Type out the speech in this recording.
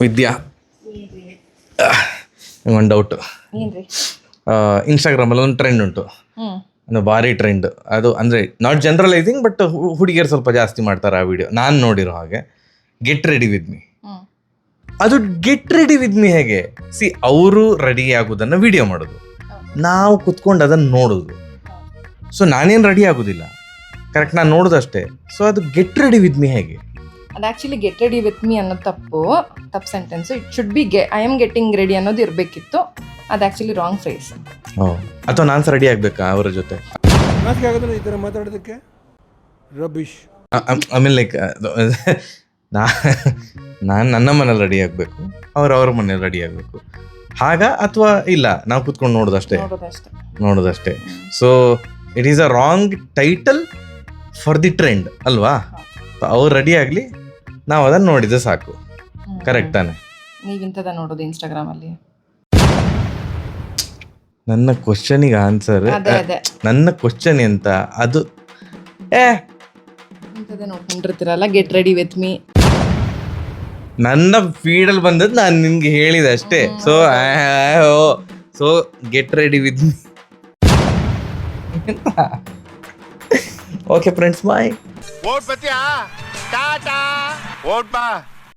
ವಿದ್ಯಾ, ಒಂದು ಡೌಟು. ಏನ್ರಿ? ಇನ್ಸ್ಟಾಗ್ರಾಮಲ್ಲಿ ಒಂದು ಟ್ರೆಂಡ್ ಉಂಟು, ಒಂದು ಭಾರಿ ಟ್ರೆಂಡ್. ಅದು ಅಂದರೆ ನಾಟ್ ಜನರಲೈಸಿಂಗ್, ಬಟ್ ಹುಡುಗಿಯರು ಸ್ವಲ್ಪ ಜಾಸ್ತಿ ಮಾಡ್ತಾರೆ ಆ ವಿಡಿಯೋ. ನಾನು ನೋಡಿರೋ ಹಾಗೆ ಗೆಟ್ ರೆಡಿ ವಿತ್ ಮೀ. ಅದು ಗೆಟ್ ರೆಡಿ ವಿತ್ ಮೀ ಹೇಗೆ? ಅವರು ರೆಡಿ ಆಗೋದನ್ನು ವಿಡಿಯೋ ಮಾಡೋದು, ನಾವು ಕುತ್ಕೊಂಡು ಅದನ್ನು ನೋಡೋದು. ಸೊ ನಾನೇನು ರೆಡಿ ಆಗೋದಿಲ್ಲ, ಕರೆಕ್ಟ್, ನಾನು ನೋಡೋದಷ್ಟೇ. ಸೊ ಅದು ಗೆಟ್ ರೆಡಿ ವಿತ್ ಮೀ ಹೇಗೆ? ಅದು actually get ready with me ಅನ್ನೋ ತಪ್ಪು sentence. It should be I am getting ready ಅನ್ನೋದು ಇರಬೇಕಿತ್ತು. ಅದು ಆ್ಯಕ್ಚುಲಿ ರಾಂಗ್ ಫ್ರೇಸ್. ಅಥವಾ ನಾನು ರೆಡಿ ಆಗಬೇಕಾ ಅವರ ಜೊತೆ? ಈ ಥರ ಮಾತಾಡೋದಕ್ಕೆ ರಬಿಶ್. ಆಮೇಲೆ ಲೈಕ್ ನಾನು ನನ್ನ ಮನೇಲಿ ರೆಡಿ ಆಗಬೇಕು, ಅವ್ರ ಮನೇಲಿ ರೆಡಿ ಆಗಬೇಕು ಹಾಗ, ಅಥವಾ ಇಲ್ಲ ನಾವು ಕುತ್ಕೊಂಡು ನೋಡೋದಷ್ಟೇ. So it is a wrong title for the trend ಅಲ್ವಾ? ಅವ್ರು ರೆಡಿ ಆಗಲಿ, ನಾವು ಅದನ್ನು ನೋಡಿದ್ರೆ ಸಾಕು. ಕರೆಕ್ಟ್ ತಾನೆ? ನೀವಿಂಥದ ನೋಡೋದು ಇನ್ಸ್ಟಾಗ್ರಾಮಲ್ಲಿ? ನನ್ನ ಕ್ವಶನಿಗೆ ಆನ್ಸರ್, ನನ್ನ ಕ್ವಶನ್ ಎಂತ ಅದು ಇಂಥದ್ದೇ ನೋಡ್ಕೊಂಡಿರ್ತೀರಲ್ಲ, ಗೆಟ್ ರೆಡಿ ವಿತ್ ಮೀ. ನನ್ನ ಫೀಡಲ್ಲಿ ಬಂದದ್ದು ನಾನು ನಿಮ್ಗೆ ಹೇಳಿದೆ ಅಷ್ಟೇ. So get ready with me. Okay friends, bye. ಓಟ್ ಬತ್ತೀಯಾ? ಟಾಟಾ. ಓಟ್ ಬಾ.